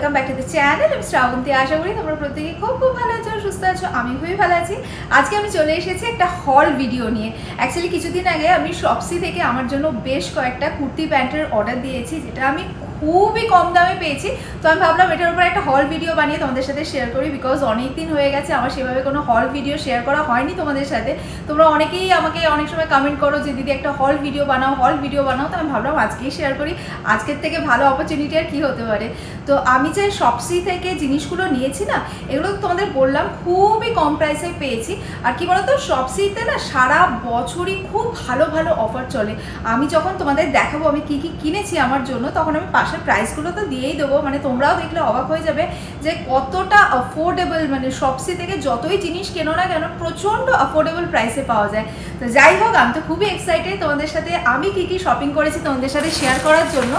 Welcome back to the channel. আমি শ্রাবন্তী। আশা করি তোমরা প্রত্যেকে খুব ভালো আছো, সুস্থ আছো। আমি খুবই ভালো আছি। আজকে আমি চলে এসেছি একটা হল ভিডিও নিয়ে। অ্যাকচুয়ালি কিছুদিন আগে আমি শপসি থেকে আমার জন্য বেশ কয়েকটা কুর্তি প্যান্টের অর্ডার দিয়েছি, যেটা আমি খুবই কম দামে পেয়েছি। তো আমি ভাবলাম এটার উপর একটা হল ভিডিও বানিয়ে তোমাদের সাথে শেয়ার করি, বিকজ অনেক দিন হয়ে গেছে আমার সেভাবে কোনো হল ভিডিও শেয়ার করা হয়নি তোমাদের সাথে। তোমরা অনেকেই আমাকে অনেক সময় কমেন্ট করো যে দিদি একটা হল ভিডিও বানাও, হল ভিডিও বানাও। তো আমি ভাবলাম আজকেই শেয়ার করি। আজকের থেকে ভালো অপরচুনিটি আর কী হতে পারে। তো আমি যে শপসি থেকে জিনিসগুলো নিয়েছি না, এগুলো তোমাদের বললাম খুবই কম প্রাইসে পেয়েছি। আর কি বলতো, শপসিতে না সারা বছরই খুব ভালো ভালো অফার চলে। আমি যখন তোমাদের দেখাবো আমি কি কি কিনেছি আমার জন্য, তখন আমি পাশের প্রাইসগুলো তো দিয়েই দেবো। মানে তোমরাও দেখলে অবাক হয়ে যাবে যে কতটা অ্যাফোর্ডেবল, মানে শপসি থেকে যতই জিনিস কেনো না কেন প্রচণ্ড অ্যাফোর্ডেবল প্রাইসে পাওয়া যায়। তো যাই হোক, আমি তো খুবই এক্সাইটেড তোমাদের সাথে আমি কি কি শপিং করেছি তোমাদের সাথে শেয়ার করার জন্য।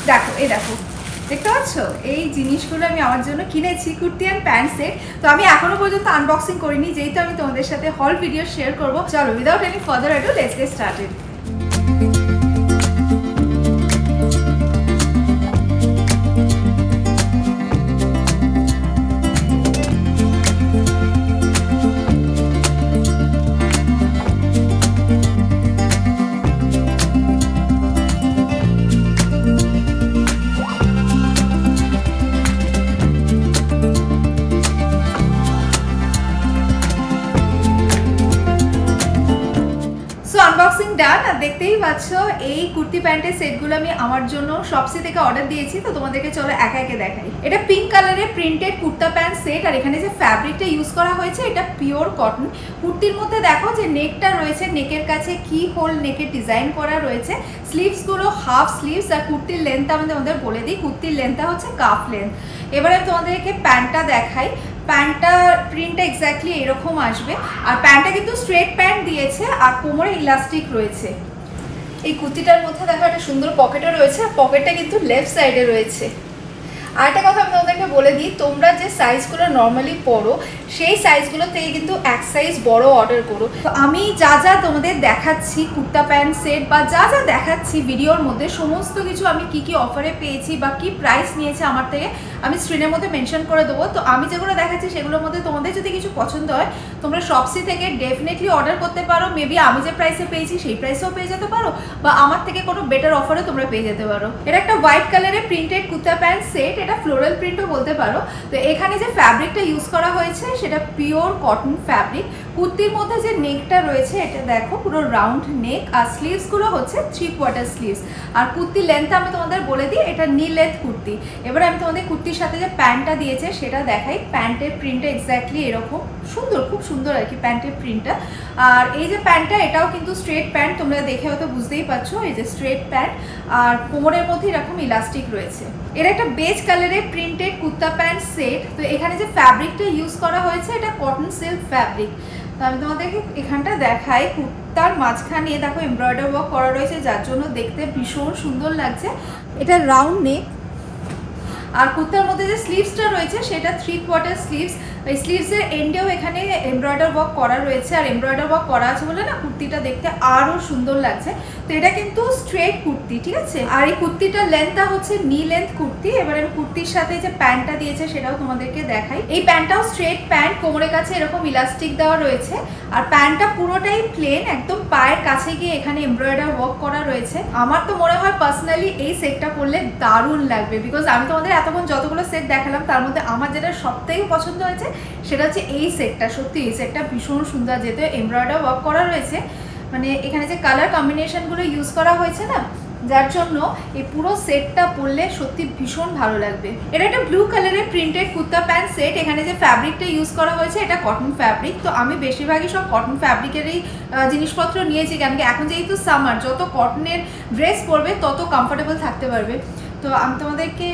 দেখো, এই দেখো, দেখতে পাচ্ছ এই জিনিসগুলো আমি আমার জন্য কিনেছি, কুর্তি অ্যান্ড প্যান্ট সেট। তো আমি এখনো পর্যন্ত আনবক্সিং করিনি, যেহেতু আমি তোমাদের সাথে হল ভিডিও শেয়ার করবো। চলো, without any further ado let's get started. Unboxing done. আর দেখতেই পাচ্ছ এই কুর্তি প্যান্টের সেটগুলো আমি আমার জন্য শপসি থেকে অর্ডার দিয়েছি। তো তোমাদেরকে চলো একে একে দেখাই। এটা পিঙ্ক কালারের প্রিন্টেড কুর্তা প্যান্ট সেট। আর এখানে যে ফ্যাব্রিকটা ইউজ করা হয়েছে এটা পিওর কটন। কুর্তির মধ্যে দেখো যে নেকটা রয়েছে, নেকের কাছে কি হোল নেকের ডিজাইন করা রয়েছে। স্লিভসগুলো হাফ স্লিভস। আর কুর্তির লেন্থ আমি তোমাদের বলে দিই, কুর্তির লেন্থটা হচ্ছে কাফ লেন্থ। এবারে আমি তোমাদেরকে প্যান্টটা দেখাই। প্যান্টটা প্রিন্টটা এক্স্যাক্টলি এরকম আসবে। আর প্যান্টটা কিন্তু স্ট্রেট প্যান্ট দিয়েছে আর কোমরে ইলাস্টিক রয়েছে। এই কুর্তিটার মধ্যে দেখো একটা সুন্দর পকেটও রয়েছে, আর পকেটটা কিন্তু লেফট সাইডে রয়েছে। আর একটা কথা আমি তোমাদেরকে বলে দিই, তোমরা যে সাইজগুলো নর্মালি পরো সেই সাইজগুলো থেকে কিন্তু এক সাইজ বড় অর্ডার করো। তো আমি যা যা তোমাদের দেখাচ্ছি কুর্তা প্যান্ট সেট বা যা যা দেখাচ্ছি ভিডিওর মধ্যে, সমস্ত কিছু আমি কি কি অফারে পেয়েছি বা কি প্রাইস নিয়েছে আমার থেকে আমি স্ক্রিনের মধ্যে মেনশন করে দেবো। তো আমি যেগুলো দেখাচ্ছি সেগুলোর মধ্যে তোমাদের যদি কিছু পছন্দ হয় তোমরা শপসি থেকে ডেফিনেটলি অর্ডার করতে পারো। মেবি আমি যে প্রাইসে পেয়েছি সেই প্রাইসেও পেয়ে যেতে পারো, বা আমার থেকে কোনো বেটার অফারে তোমরা পেয়ে যেতে পারো। এটা একটা হোয়াইট কালারের প্রিন্টেড কুর্তা প্যান্ট সেট, এটা ফ্লোরাল প্রিন্টও বলতে পারো। তো এখানে যে ফ্যাব্রিকটা ইউজ করা হয়েছে সেটা পিওর কটন ফ্যাব্রিক। কুর্তির মধ্যে যে নেকটা রয়েছে এটা দেখো পুরো রাউন্ড নেক। আর স্লিভসগুলো হচ্ছে 3/4 স্লিভস। আর কুর্তির লেন্থ আমি তোমাদের বলে দিই, এটা নি লেন্থ কুর্তি। এবার আমি তোমাদের কুর্তির সাথে যে প্যান্টটা দিয়েছে সেটা দেখাই। প্যান্টের প্রিন্টটা এক্স্যাক্টলি এরকম সুন্দর, খুব সুন্দর আর কি প্যান্টের প্রিন্টটা। আর এই যে প্যান্টটা এটাও কিন্তু স্ট্রেট প্যান্ট, তোমরা দেখে হয়তো বুঝতেই পারছো। এই যে স্ট্রেট প্যান্ট আর কোমরের মধ্যে এরকম ইলাস্টিক রয়েছে। এটা একটা বেজ কালারের প্রিন্টেড কুর্তা প্যান্ট সেট। তো এখানে যে ফ্যাব্রিকটা ইউজ করা হয়েছে এটা কটন সিল্ক ফ্যাব্রিক। তো আমি তোমাদেরকে এখানটা দেখাই। কুর্তার মাঝখানে দেখো এমব্রয়ডারি ওয়ার্ক করা রয়েছে, যার জন্য দেখতে ভীষণ সুন্দর লাগছে। এটা রাউন্ড নেক। আর কুর্তার মধ্যে যে স্লিভসটা রয়েছে সেটা 3/4 স্লিভস। এই স্লিভসের এন্ডেও এখানে এমব্রয়ডারি ওয়ার্ক করা রয়েছে। আর এমব্রয়ডারি ওয়ার্ক করা আছে বলে না কুর্তিটা দেখতে আরও সুন্দর লাগছে। তো এটা কিন্তু স্ট্রেট কুর্তি, ঠিক আছে। আর এই কুর্তিটার লেন্থটা হচ্ছে নি লেন্থ কুর্তি। এবার আমি কুর্তির সাথে যে প্যান্টটা দিয়েছে সেটাও তোমাদেরকে দেখাই। এই প্যান্টটাও স্ট্রেট প্যান্ট, কোমরের কাছে এরকম ইলাস্টিক দেওয়া রয়েছে। আর প্যান্টটা পুরোটাই প্লেন, একদম পায়ের কাছে গিয়ে এখানে এমব্রয়ডারি ওয়ার্ক করা রয়েছে। আমার তো মনে হয় পার্সোনালি এই সেটটা পরলে দারুণ লাগবে, বিকজ আমি তোমাদের এতক্ষণ যতগুলো সেট দেখালাম তার মধ্যে আমার যেটা সবথেকে পছন্দ হয়েছে সেটা হচ্ছে এই সেটটা। সত্যি এই সেটটা ভীষণ সুন্দর, যেহেতু এমব্রয়ডারি ওয়ার্ক করা রয়েছে। মানে এখানে যে কালার কম্বিনেশনগুলো ইউজ করা হয়েছে না, যার জন্য এই পুরো সেটটা পরলে সত্যি ভীষণ ভালো লাগবে। এটা একটা ব্লু কালারের প্রিন্টেড কুর্তা প্যান্ট সেট। এখানে যে ফ্যাব্রিকটা ইউজ করা হয়েছে এটা কটন ফ্যাব্রিক। তো আমি বেশিরভাগই সব কটন ফ্যাব্রিকেরই জিনিসপত্র নিয়েছি, কারণ কি এখন যেহেতু সামার, যত কটনের ড্রেস পরবে তত কমফোর্টেবল থাকতে পারবে। তো আমি তোমাদেরকে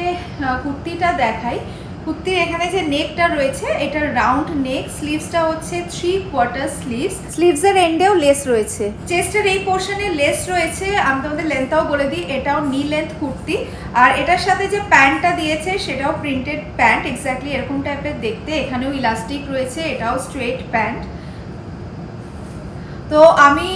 কুর্তিটা দেখাই। কুর্তির এখানে যে নেকটা রয়েছে এটা রাউন্ড নেক। স্লিভসটা হচ্ছে 3/4 স্লিভস। স্লিভসের এন্ডেও লেস রয়েছে। চেস্টের এই পোর্শনে লেস রয়েছে। আমি তোমাদের লেন্থটাও বলে দিই, এটাও নি লেন্থ কুর্তি। আর এটার সাথে যে প্যান্টটা দিয়েছে সেটাও প্রিন্টেড প্যান্ট, এক্স্যাক্টলি এরকম টাইপের দেখতে। এখানেও ইলাস্টিক রয়েছে, এটাও স্ট্রেট প্যান্ট। তো আমি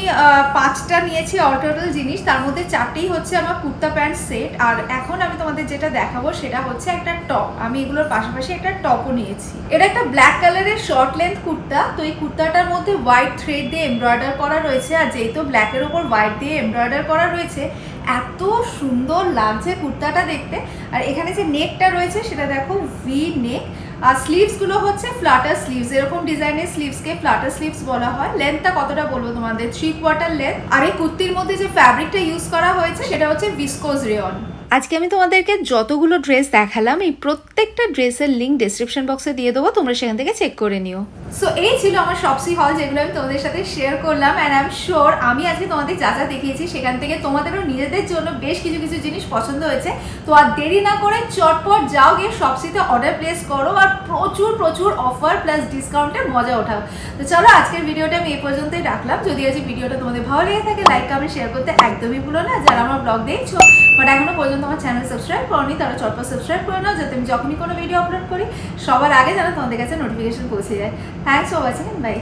5টা নিয়েছি অল টোটাল জিনিস, তার মধ্যে 4টেই হচ্ছে আমার কুর্তা প্যান্ট সেট। আর এখন আমি তোমাদের যেটা দেখাবো সেটা হচ্ছে একটা টপ। আমি এগুলোর পাশাপাশি একটা টপও নিয়েছি। এটা একটা ব্ল্যাক কালারের শর্ট লেন্থ কুর্তা। তো এই কুর্তাটার মধ্যে হোয়াইট থ্রেড দিয়ে এমব্রয়ডার করা রয়েছে, আর যেহেতু ব্ল্যাকের ওপর হোয়াইট দিয়ে এমব্রয়ডার করা রয়েছে এত সুন্দর লাগছে কুর্তাটা দেখতে। আর এখানে যে নেকটা রয়েছে সেটা দেখো ভি নেক, আর স্লিভসগুলো হচ্ছে ফ্লাটার স্লিভস। এরকম ডিজাইনের স্লিভসকে ফ্লাটার স্লিভস বলা হয়। লেন্থটা কতটা বলবো তোমাদের, 3/4 লেন্থ। আর এই কুর্তির মধ্যে যে ফ্যাব্রিকটা ইউজ করা হয়েছে সেটা হচ্ছে ভিসকোজ রেয়ন। আজকে আমি তোমাদেরকে যতগুলো ড্রেস দেখালাম এই প্রত্যেকটা ড্রেসের লিঙ্ক ডেসক্রিপশন বক্সে দিয়ে দেবো, তোমরা সেখান থেকে চেক করে নিও। সো এই ছিল আমার শপসি হল, যেগুলো আমি তোমাদের সাথে শেয়ার করলাম। অ্যান্ড আই এম শিওর আমি আজকে তোমাদের যা যা দেখিয়েছি সেখান থেকে তোমাদেরও নিজেদের জন্য বেশ কিছু কিছু জিনিস পছন্দ হয়েছে। তো আর দেরি না করে চটপট যাও, গিয়ে শপসিতে অর্ডার প্লেস করো আর প্রচুর প্রচুর অফার প্লাস ডিসকাউন্টের মজা ওঠাও। তো চলো আজকের ভিডিওটা আমি এই পর্যন্তই রাখলাম। যদি আজকে ভিডিওটা তোমাদের ভালো লেগে থাকে লাইক কমেন্ট শেয়ার করতে একদমই ভুলো না। যারা আমার ব্লগ দেখছো বাট এখনো পর্যন্ত আমার চ্যানেল সাবস্ক্রাইব করোনি তারা চটপট সাবস্ক্রাইব করে নাও, যাতে আমি যখনই কোনো ভিডিও আপলোড করি সবার আগে যেন তোমাদের কাছে নোটিফিকেশন পৌঁছে যায়। Thanks for watching, by.